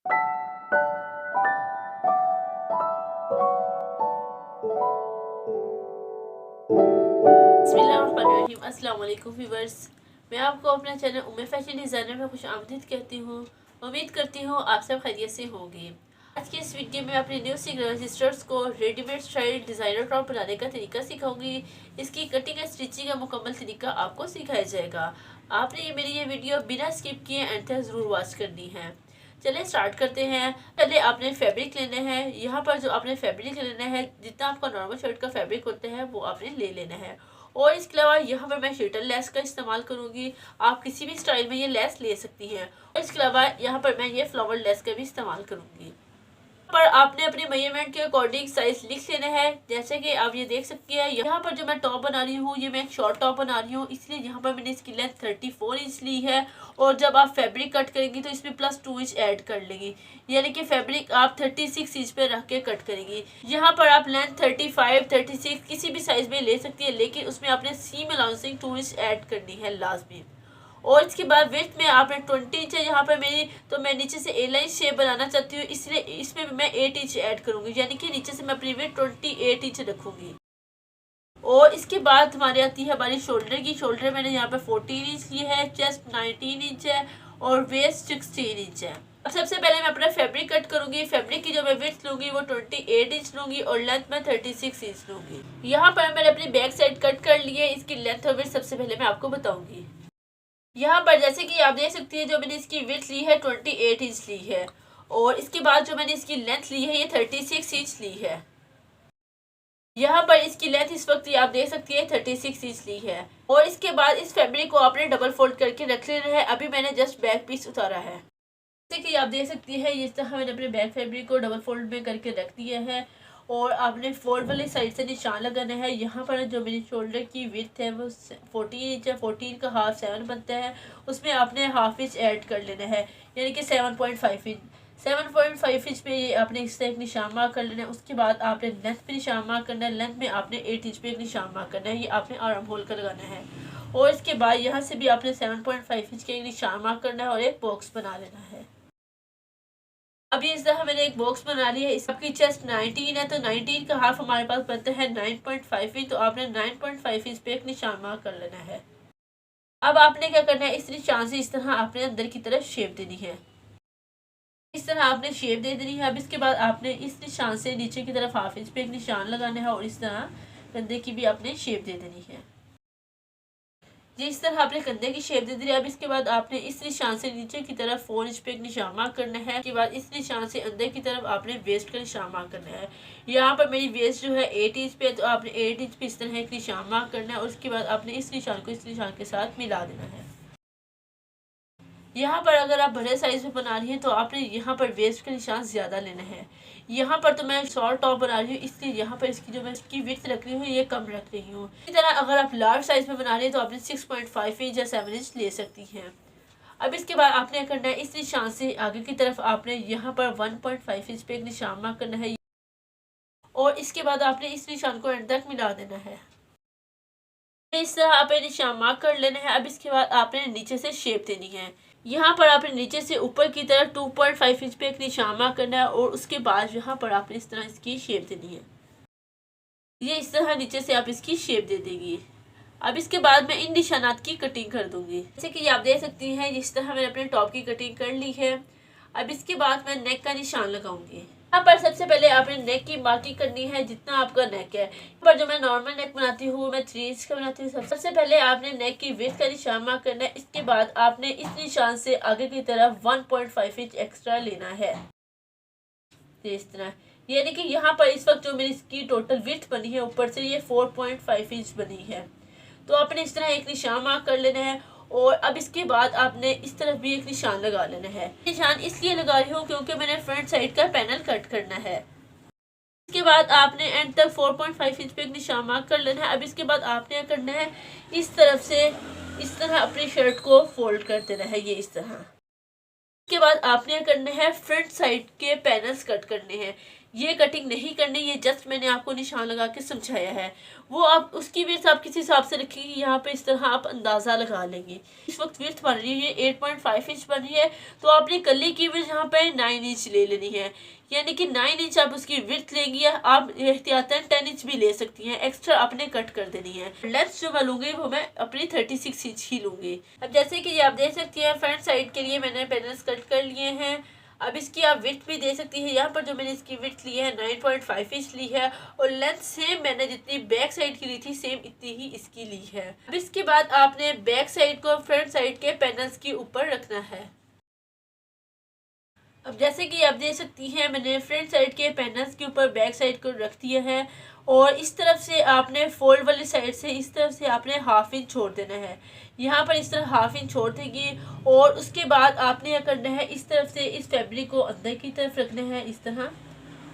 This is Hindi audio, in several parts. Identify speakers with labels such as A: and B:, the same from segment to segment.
A: बिस्मिल्लाहिर्रहमानिर्रहीम। अस्सलाम वालेकुम व्यूअर्स, मैं आपको अपना चैनल उम्मे फैशन डिज़ाइनर में खुश आमदीद कहती हूँ। उम्मीद करती हूँ आप सब खैरियत से होंगे। आज की इस वीडियो में अपने न्यू सिस्टर्स को रेडीमेड स्टाइल डिज़ाइनर टॉप बनाने का तरीका सिखाऊंगी। इसकी कटिंग एंड स्टिचिंग का मुकम्मल तरीका आपको सिखाया जाएगा। आपने मेरी ये वीडियो बिना स्किप किए एंड तक ज़रूर वॉच करनी है। चलिए स्टार्ट करते हैं। पहले आपने फैब्रिक लेना है। यहाँ पर जो आपने फैब्रिक लेना है, जितना आपका नॉर्मल शर्ट का फैब्रिक होता है वो आपने ले लेना है। और इसके अलावा यहाँ पर मैं शेटर लेस का इस्तेमाल करूँगी। आप किसी भी स्टाइल में ये लेस ले सकती हैं। और इसके अलावा यहाँ पर मैं ये फ्लावर लेस का भी इस्तेमाल करूँगी। पर आपने अपने मेजरमेंट के अकॉर्डिंग साइज लिख लेना है। जैसे कि आप ये देख सकती है, यहाँ पर जो मैं टॉप बना रही हूँ ये मैं एक शॉर्ट टॉप बना रही हूँ, इसलिए यहाँ पर मैंने इसकी लेंथ 34 इंच ली है। और जब आप फैब्रिक कट करेंगी तो इसमें +2 इंच ऐड कर लेंगी, यानी कि फैब्रिक आप 36 इंच पे रख के कट करेंगी। यहाँ पर आप लेंथ 35, 36 किसी भी साइज में ले सकती है, लेकिन उसमें आपने सीम अलाउंसिंग 2 इंच ऐड करनी है लाजमी। और इसके बाद विड्थ में आपने 20 इंच है यहाँ पर मेरी, तो मैं नीचे से ए लाइन शेप बनाना चाहती हूँ, इसलिए इसमें मैं 8 इंच ऐड करूँगी, यानी कि नीचे से मैं अपनी विड्थ 28 इंच रखूँगी। और इसके बाद हमारी आती है हमारी शोल्डर की। शोल्डर मैंने यहाँ पर 14 इंच ली है, चेस्ट 19 इंच है और वेस्ट 16 इंच है। अब सबसे पहले मैं अपना फैब्रिक कट करूँगी। फैब्रिक की जो मैं विड्थ लूँगी वो 28 इंच लूँगी और लेंथ मैं 36 इंच लूँगी। यहाँ पर मैंने अपनी बैक साइड कट कर ली है। इसकी लेंथ और विड्थ सबसे पहले मैं आपको बताऊँगी। यहाँ पर जैसे कि आप देख सकती हैं, जो मैंने इसकी विड्थ ली है 28 इंच ली है और इसके बाद जो मैंने इसकी लेंथ ली है ये 36 इंच ली है। यहाँ पर इसकी लेंथ इस वक्त आप देख सकती है 36 इंच ली है। और इसके बाद इस फैब्रिक को आपने डबल फोल्ड करके रख लेना है। अभी मैंने जस्ट बैक पीस उतारा है। जैसे कि आप देख सकती है, इस तरह मैंने अपने बैक फैब्रिक को डबल फोल्ड में करके रख दिया है। और आपने फोल्ड वाली साइड से निशान लगाना है। यहाँ पर जो मेरी शोल्डर की विड्थ है वो 14 इंच है। 14 का हाफ 7 बनता है, उसमें आपने हाफ इंच ऐड कर लेना है, यानी कि 7.5 इंच। 7.5 इंच पे ये आपने इससे एक निशान मार्क कर लेना है। उसके बाद आपने लेंथ पे निशान मार्क करना है। लेंथ में आपने 8 इंच पे एक निशान मार्क करना है, ये आपने आर्म होल का लगाना है। और इसके बाद यहाँ से भी आपने 7.5 इंच के एक निशान मार्क करना है और एक बॉक्स बना लेना है। अभी इस तरह मैंने एक बॉक्स बना लिया है। आपकी चेस्ट 19 है, तो 19 का हाफ हमारे पास बनता है 9.5 इंच, तो आपने 9.5 इंच पे एक निशान मार्क कर लेना है। अब आपने क्या करना है, इस निशान से इस तरह आपने अंदर की तरफ शेप देनी है। इस तरह आपने शेप दे देनी है। अब इसके बाद आपने इस निशान से नीचे की तरफ हाफ इंच पे एक निशान लगाना है और इस तरह कंधे की भी आपने शेप दे देनी है। जिस तरह आपने कंधे की शेप दे दी है। अब इसके बाद आपने इस निशान से नीचे की तरफ 4 इंच पे एक निशान मार्क करना है। इसके बाद इस निशान से अंदर की तरफ आपने वेस्ट का निशान मार्क करना है। यहाँ पर मेरी वेस्ट जो है 8 इंच पे, तो आपने 8 इंच पे इस तरह एक निशान मार्क करना है और उसके बाद आपने इस निशान को इस निशान के साथ मिला देना है। यहाँ पर अगर आप बड़े साइज में बना रही हैं तो आपने यहाँ पर वेस्ट का निशान ज़्यादा लेना है। यहाँ पर तो मैं शॉर्ट टॉप बना रही हूँ, इसलिए यहाँ पर इसकी जो मैं इसकी विड्थ रख रही हूँ ये कम रख रही हूँ। इसी तरह अगर आप लार्ज साइज में बना रही हैं तो आपने 6.5 इंच या 7 इंच ले सकती हैं। अब इसके बाद आपने करना है, इस निशान से आगे की तरफ आपने यहाँ पर 1.5 इंच पे एक निशान मार्क करना है और इसके बाद आपने इस निशान को एंड तक मिला देना है। इस तरह आपने निशान मार्क कर लेना है। अब इसके बाद आपने नीचे से शेप देनी है। यहाँ पर आपने नीचे से ऊपर की तरफ 2.5 इंच पे एक निशान मार्क करना है और उसके बाद यहाँ पर आपने इस तरह इसकी शेप देनी है। ये इस तरह नीचे से आप इसकी शेप दे देंगी। अब इसके बाद मैं इन निशानात की कटिंग कर दूंगी। जैसे कि आप देख सकती हैं, इस तरह मैंने अपने टॉप की कटिंग कर ली है। अब इसके बाद मैं नेक का निशान लगाऊंगी। यहाँ पर सबसे पहले आपने नेक की मार्किंग करनी है, जितना आपका नेक है। यहाँ पर जो मैं नॉर्मल नेक बनाती हूँ मैं 3 इंच का बनाती हूँ। सबसे पहले आपने नेक की विड्थ का निशान मार्क करना है। इसके बाद आपने इस निशान से आगे की तरफ 1.5 इंच एक्स्ट्रा लेना है, इस तरह। यानी कि यहाँ पर इस वक्त जो मेरी इसकी टोटल विड्थ बनी है ऊपर से ये 4.5 इंच बनी है, तो आपने इस तरह एक निशान मार्क कर लेना है। और अब इसके बाद आपने इस तरफ भी एक निशान लगा लेना है। निशान इसलिए लगा रही हूँ क्योंकि मैंने फ्रंट साइड का पैनल कट करना है। इसके बाद आपने एंड तक 4.5 इंच पे एक निशान मार्क कर लेना है। अब इसके बाद आपने क्या करना है, इस तरफ से इस तरह अपनी शर्ट को फोल्ड कर देना है, ये इस तरह। इसके बाद आपने करना है फ्रंट साइड के पैनल्स कट करने हैं। ये कटिंग नहीं करनी, ये जस्ट मैंने आपको निशान लगा के समझाया है। वो आप उसकी विड्थ आप किस हिसाब से रखेंगे, यहाँ पे इस तरह आप अंदाज़ा लगा लेंगे। इस वक्त विड्थ बन रही है 8.5 इंच बन रही है, तो आपने कली की विड्थ यहाँ पे 9 इंच ले लेनी है, यानी कि 9 इंच आप उसकी विड्थ लेंगी। आप एहतियातन 10 इंच भी ले सकती हैं, एक्स्ट्रा आपने कट कर देनी है। लेंथ जो मैं लूँगी वो मैं अपनी 36 इंच ही लूँगी। अब जैसे कि आप देख सकती हैं फ्रंट साइड के लिए मैंने पैनल्स कट कर लिए हैं। अब इसकी आप विड्थ भी दे सकती है। यहाँ पर जो मैंने इसकी विड्थ ली है 9.5 इंच ली है, और लेंथ सेम मैंने जितनी बैक साइड की ली थी सेम इतनी ही इसकी ली है। अब इसके बाद आपने बैक साइड को फ्रंट साइड के पैनल्स के ऊपर रखना है। अब जैसे कि आप देख सकती हैं मैंने फ्रंट साइड के पैनल्स के ऊपर बैक साइड को रख दिया है, और इस तरफ से आपने फोल्ड वाली साइड से इस तरफ से आपने हाफ इंच छोड़ देना है। यहाँ पर इस तरह हाफ इंच छोड़ देंगे, और उसके बाद आपने क्या करना है, इस तरफ से इस फैब्रिक को अंदर की तरफ रखना है इस तरह,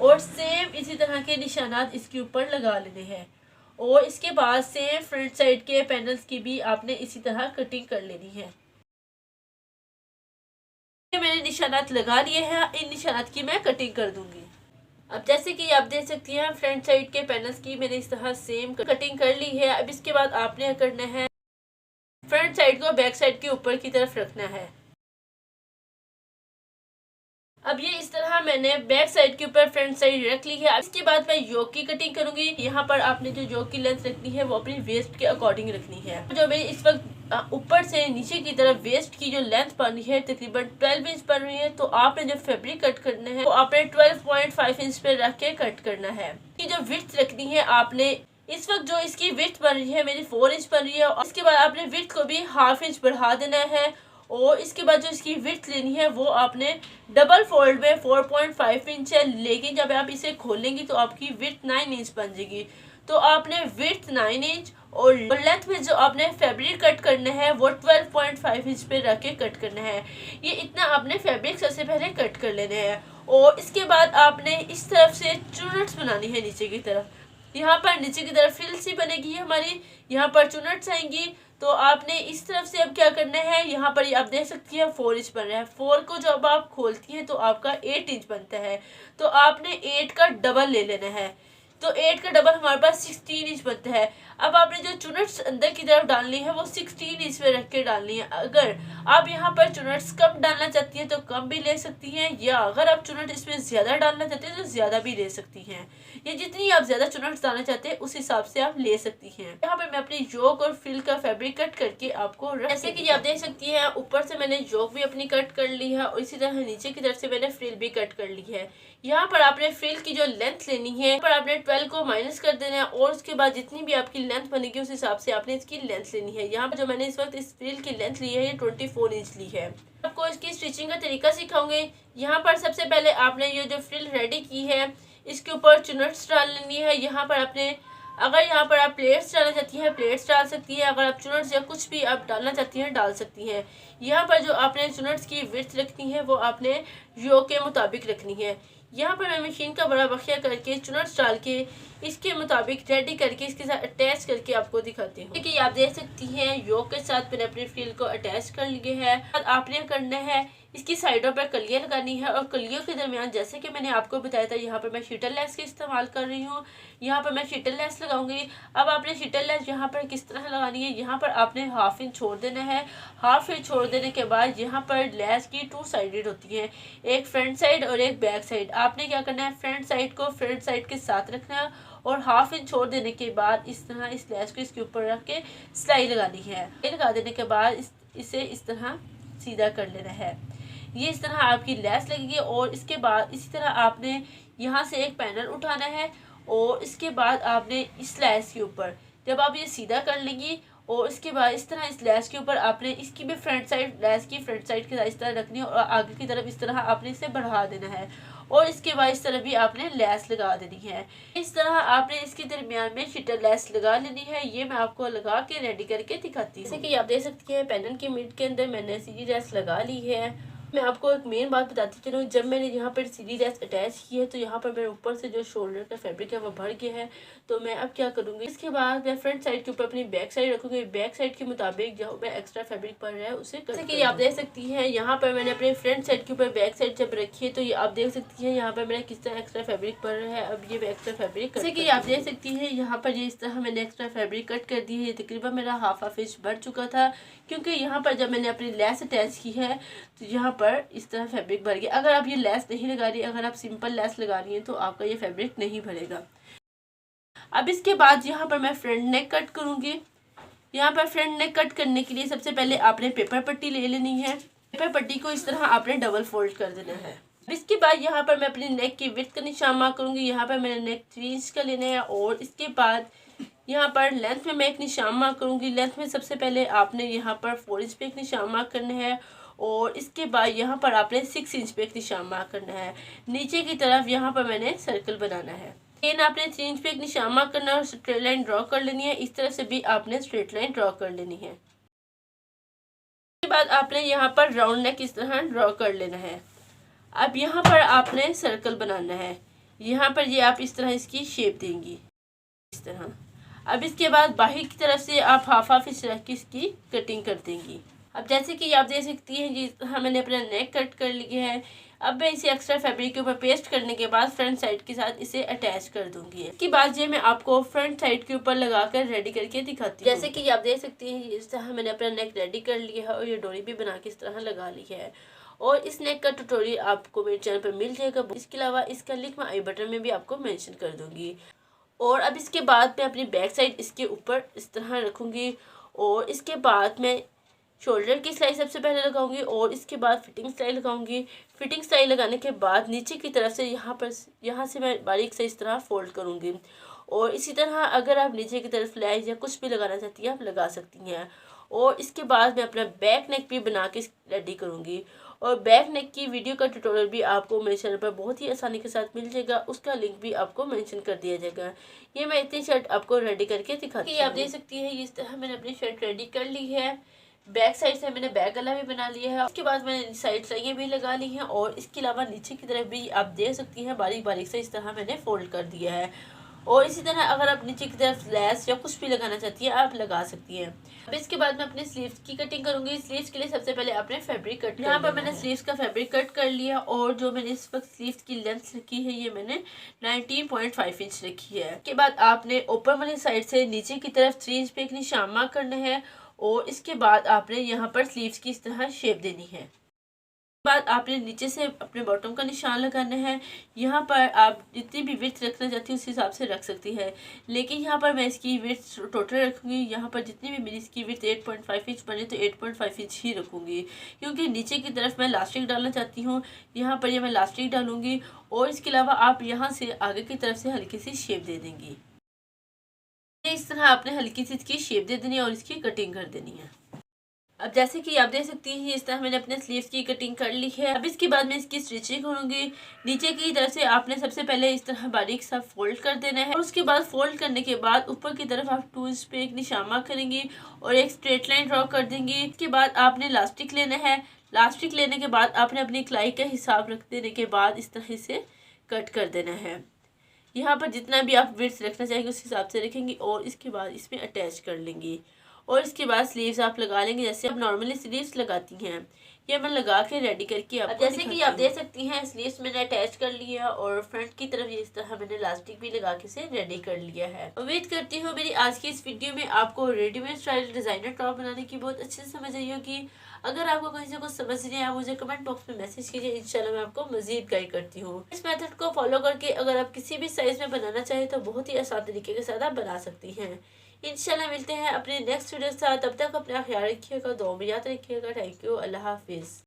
A: और सेम इसी तरह के निशानात इसके ऊपर लगा लेने हैं। और इसके बाद सेम फ्रंट साइड के पैनल्स की भी आपने इसी तरह कटिंग कर लेनी है। मैंने निशानात लगा लिए हैं, इन निशानात की मैं कटिंग कर दूंगी। अब जैसे कि आप देख सकती हैं फ्रंट साइड के पैनल्स की मैंने इस तरह सेम कटिंग कर ली है। अब इसके बाद आपने करना है फ्रंट साइड को बैक साइड के ऊपर की तरफ रखना है। अब ये इस तरह मैंने बैक साइड के ऊपर फ्रंट साइड रख ली है। इसके बाद मैं योक की कटिंग करूंगी। यहाँ पर आपने जो योक की लेंथ रखनी है वो अपनी वेस्ट के अकॉर्डिंग रखनी है। जो मेरी इस वक्त ऊपर से नीचे की तरफ वेस्ट की जो लेंथ बन रही है तकरीबन 12 इंच बन रही है, तो आपने जो फैब्रिक कट करना है वो आपने 12.5 इंच पे रख के कट करना है। ये जो विड्थ रखनी है आपने, इस वक्त जो इसकी विड्थ बन रही है मेरी 4 इंच बन रही है, और इसके बाद आपने विड्थ को भी हाफ इंच बढ़ा देना है। और इसके बाद जो इसकी विड्थ लेनी है वो आपने डबल फोल्ड में 4.5 इंच है, लेकिन जब आप इसे खोलेंगी तो आपकी विड्थ 9 इंच बन जाएगी। तो आपने विड्थ 9 इंच और लेंथ में जो आपने फैब्रिक कट करना है वो 12.5 इंच पे रख के कट करना है। ये इतना आपने फैब्रिक सबसे पहले कट कर लेने हैं, और इसके बाद आपने इस तरफ से चुनट्स बनानी है नीचे की तरफ। यहाँ पर नीचे की तरफ फ्रिल सी बनेगी हमारी, यहाँ पर चुनट्स आएंगी। तो आपने इस तरफ से अब क्या करना है, यहाँ पर आप देख सकती हैं 4 इंच बन रहा है। 4 को जब आप खोलती हैं तो आपका 8 इंच बनता है, तो आपने 8 का डबल ले लेना है। तो 8 का डबल हमारे पास 16 इंच बनता है। अब आपने जो चुनट्स अंदर की तरफ डालनी है वो 16 इंच में रख के डालनी है। अगर आप यहाँ पर चुनट्स कम डालना चाहती हैं तो कम भी ले सकती हैं, या अगर आप चुनट इसमें ज़्यादा डालना चाहते हैं तो ज़्यादा भी ले सकती हैं। ये जितनी आप ज़्यादा चुनट्स डालना चाहते हैं उस हिसाब से आप ले सकती हैं। यहाँ पर मैं अपनी योक और फ्रिल का फैब्रिक कट करके आपको जैसे कि आप देख सकती हैं ऊपर से मैंने योक भी अपनी कट कर ली है, और इसी तरह नीचे की तरफ से मैंने फ्रिल भी कट कर ली है। यहाँ पर आपने फ्रिल की जो लेंथ लेनी है पर आपने 12 को माइनस कर देना है, और उसके बाद जितनी भी आपकी लेंथ बनेगी उस हिसाब से आपने इसकी लेंथ लेनी है। यहाँ पर जो मैंने इस वक्त इस फ्रिल की लेंथ ली है ये 24 इंच ली है। आपको इसकी स्टिचिंग का तरीका सिखाऊंगे। यहाँ पर सबसे पहले आपने ये जो फ्रिल रेडी की है इसके ऊपर चुनट्स डाल लेनी है। यहाँ पर आपने अगर यहाँ पर आप प्लेट्स डालना चाहती हैं प्लेट्स डाल सकती हैं, अगर आप चुनट्स या कुछ भी आप डालना चाहती हैं डाल सकती हैं। यहाँ पर जो आपने चुनट्स की विड्थ रखनी है वो आपने योक के मुताबिक रखनी है। यहाँ पर मैं मशीन का बड़ा बखिया करके चुनट्स डाल के इसके मुताबिक रेडी करके इसके साथ अटैच करके आपको दिखाती हूँ। देखिए आप देख सकती हैं योक के साथ मैंने अपनी फ्रिल को अटैच कर लिए है। आपने करना है इसकी साइडों पर कलियां लगानी है, और कलियों के दरमियान जैसे कि मैंने आपको बताया था यहाँ पर मैं शीटल लेस का इस्तेमाल कर रही हूँ। यहाँ पर मैं शीटल लेस लगाऊंगी। अब आपने शीटल लेस यहाँ पर किस तरह लगानी है, यहाँ पर आपने हाफ इंच छोड़ देना है। हाफ इंच छोड़ देने के बाद यहाँ पर लेस की 2 साइडेड होती है, एक फ्रंट साइड और एक बैक साइड। आपने क्या करना है फ्रंट साइड को फ्रंट साइड के साथ रखना है, और हाफ इंच छोड़ देने के बाद इस तरह इस लेस को इसके ऊपर रख के सिलाई लगानी है। लगा देने के बाद इसे इस तरह सीधा कर लेना है। ये इस तरह आपकी लेस लगेगी, और इसके बाद इसी तरह आपने यहाँ से एक पैनल उठाना है, और इसके बाद आपने इस लेस के ऊपर जब आप ये सीधा कर लेंगी, और इसके बाद इस तरह इस लेस के ऊपर आपने इसकी भी फ्रंट साइड लेस की फ्रंट साइड के साथ इस तरह रखनी है, और आगे की तरफ इस तरह आपने इसे बढ़ा देना है, और इसके बाद इस तरह भी आपने लेस लगा देनी है। इस तरह आपने इसके दरमियान में शीटल लेस लगा लेनी है। ये मैं आपको लगा के रेडी करके दिखाती हूँ। जैसे कि आप देख सकती हैं पैनल की मिड के अंदर मैंने सीधी लेस लगा ली है। मैं आपको एक मेन बात बताती चलूँ, जब मैंने यहाँ पर सीधी लेस अटैच की है तो यहाँ पर मेरे ऊपर से जो शोल्डर का फैब्रिक है वो भर गया है। तो मैं अब क्या करूँगी, इसके बाद मैं फ्रंट साइड के ऊपर अपनी बैक साइड रखूँगी। बैक साइड के मुताबिक जो मैं एक्स्ट्रा फैब्रिक पड़ रहा है उसे जैसे कि आप देख सकती हैं यहाँ पर मैंने अपने फ्रंट साइड के ऊपर बैक साइड जब रखी देखिए तो ये आप देख सकती हैं यहाँ पर मेरा किस तरह एक्स्ट्रा फैब्रिक पड़ रहा है। अब ये मैं एक्स्ट्रा फैब्रिक जैसे कि आप देख सकती हैं यहाँ पर ये इस तरह मैंने एक्स्ट्रा फैब्रिक कट कर दी है। ये तकरीबन मेरा हाफ इंच बढ़ चुका था, क्योंकि यहाँ पर जब मैंने अपनी लेस अटैच की है तो यहाँ पर इस तरह फैब्रिक भर गया। अगर आप ये लेस नहीं लगा रही, अगर आप सिंपल लेस लगा रही हैं तो आपका ये फैब्रिक नहीं भरेगा। अब इसके बाद यहाँ पर मैं फ्रंट नेक कट करूँगी। यहाँ पर फ्रंट नेक कट करने के लिए सबसे पहले आपने पेपर पट्टी ले लेनी है। पेपर पट्टी को इस तरह आपने डबल फोल्ड कर देना है। इसके बाद यहाँ पर मैं अपनी नेक की विड्थ का निशान मार्क करूँगी। यहाँ पर मैंने नेक 3 इंच का लेना है और इसके बाद यहाँ पर लेंथ में मैं एक निशान मार्क करूँगी। लेंथ में सबसे पहले आपने यहाँ पर 4 इंच पे एक निशान मार्क करना है और इसके बाद यहाँ पर आपने 6 इंच पे एक निशान मार्क करना है। नीचे की तरफ यहाँ पर मैंने सर्कल बनाना है। आपने 3 इंच पे एक निशान मार्क करना है और स्ट्रेट लाइन ड्रॉ कर लेनी है। इस तरह से भी आपने स्ट्रेट लाइन ड्रॉ कर लेनी है। इसके बाद आपने यहाँ पर राउंड नेक इस तरह ड्रॉ कर लेना है। अब यहाँ पर आपने सर्कल बनाना है। यहाँ पर ये आप इस तरह इसकी शेप देंगी इस तरह। अब इसके बाद बाहर की तरफ से आप हाफ इंच रख के इसकी कटिंग कर देंगी। अब जैसे कि आप देख सकती हैं जी मैंने अपना नेक कट कर लिया है। अब मैं इसे एक्स्ट्रा फैब्रिक के ऊपर पेस्ट करने के बाद फ्रंट साइड के साथ इसे अटैच कर दूंगी। इसके बाद ये मैं आपको फ्रंट साइड के ऊपर लगाकर रेडी करके दिखाती हूँ। जैसे कि आप देख सकती हैं इस तरह मैंने अपना नेक रेडी कर लिया है और ये डोरी भी बना के इस तरह लगा ली है और इस नेक का ट्यूटोरियल आपको मेरे चैनल पर मिल जाएगा। इसके अलावा इसका लिंक मैं आई बटन में भी आपको मेंशन कर दूंगी। और अब इसके बाद मैं अपनी बैक साइड इसके ऊपर इस तरह रखूँगी और इसके बाद मैं शोल्डर की सिलाई सबसे पहले लगाऊंगी और इसके बाद फिटिंग सिलाई लगाऊंगी। फिटिंग सिलाई लगाने के बाद नीचे की तरफ से यहाँ से मैं बारीक से इस तरह फोल्ड करूंगी और इसी तरह अगर आप नीचे की तरफ लेस या कुछ भी लगाना चाहती हैं आप लगा सकती हैं। और इसके बाद मैं अपना बैक नेक भी बना के रेडी करूँगी और बैक नेक की वीडियो का ट्यूटोरियल भी आपको मेरे चैनल पर बहुत ही आसानी के साथ मिल जाएगा। उसका लिंक भी आपको मेंशन कर दिया जाएगा। ये मैं इतनी शर्ट आपको रेडी करके दिखाती हूँ। आप देख सकती हैं इस तरह मैंने अपनी शर्ट रेडी कर ली है। बैक साइड से मैंने बैक गला भी बना लिया है। उसके बाद मैंने साइड सिलाइयाँ भी लगा ली हैं और इसके अलावा नीचे की तरफ भी आप देख सकती हैं बारीक बारीक से इस तरह मैंने फोल्ड कर दिया है। और इसी तरह अगर आप नीचे की तरफ लेस या कुछ भी लगाना चाहती हैं आप लगा सकती हैं। अब इसके बाद मैं अपने स्लीव्स की कटिंग करूंगी। स्लीव्स के लिए सबसे पहले आपने फैब्रिक कट यहाँ पर मैंने स्लीव्स का फैब्रिक कट कर लिया और जो मैंने इस वक्त स्लीव्स की लेंथ रखी है ये मैंने 19.5 इंच रखी है। इसके बाद आपने ऊपर वाली साइड से नीचे की तरफ 3 इंच पे एक निशान मार्क करना है और इसके बाद आपने यहाँ पर स्लीव्स की इस तरह शेप देनी है। बाद आपने नीचे से अपने बॉटम का निशान लगाना है। यहाँ पर आप जितनी भी विड्थ रखना चाहती हैं उस हिसाब से रख सकती है, लेकिन यहाँ पर मैं इसकी विड्थ टोटल रखूँगी। यहाँ पर जितनी भी मेरी इसकी विड्थ 8.5 इंच बने तो 8.5 इंच ही रखूँगी, क्योंकि नीचे की तरफ मैं लास्टिक डालना चाहती हूँ। यहाँ पर ये मैं लास्टिक डालूँगी और इसके अलावा आप यहाँ से आगे की तरफ से हल्की सी शेप दे देंगी। इस तरह आपने हल्की सी इसकी शेप दे देनी है और इसकी कटिंग कर देनी है। अब जैसे कि आप देख सकती हैं इस तरह मैंने अपने स्लीव्स की कटिंग कर ली है। अब इसके बाद मैं इसकी स्टिचिंग करूँगी। नीचे की तरफ से आपने सबसे पहले इस तरह बारीक सा फोल्ड कर देना है और उसके बाद फोल्ड करने के बाद ऊपर की तरफ आप 2 इंच पे एक निशान मार्क करेंगी और एक स्ट्रेट लाइन ड्रॉ कर देंगी। इसके बाद आपने लास्टिक लेना है। लास्टिक लेने के बाद आपने अपनी कलाई का हिसाब रख देने के बाद इस तरह से कट कर देना है। यहाँ पर जितना भी आप विड्थ रखना चाहेंगे उस हिसाब से रखेंगी और इसके बाद इसमें अटैच कर लेंगी और इसके बाद स्लीव्स आप लगा लेंगे जैसे आप नॉर्मली स्लीव्स लगाती हैं। ये मैं लगा के रेडी करके अब जैसे कि आप देख सकती हैं स्लीव्स मैंने अटैच कर लिया और फ्रंट की तरफ इस तरह मैंने इलास्टिक भी लगा के से रेडी कर लिया है। उम्मीद करती हूँ मेरी आज की इस वीडियो में आपको रेडीमेड स्टाइल डिजाइनर टॉप बनाने की बहुत अच्छे से समझ आई होगी। अगर आपको कहीं से कुछ समझ नहीं आया मुझे कमेंट बॉक्स में मैसेज कीजिए, इंशाल्लाह मैं आपको मजीद गाइड करती हूँ। इस मेथड को फॉलो करके अगर आप किसी भी साइज में बनाना चाहें तो बहुत ही आसान तरीके के साथ आप बना सकती हैं। इंशाल्लाह मिलते हैं अपने नेक्स्ट वीडियो के साथ। तब तक अपना ख्याल रखिएगा, दुआ में याद रखिएगा। थैंक यू, अल्लाह हाफिज़।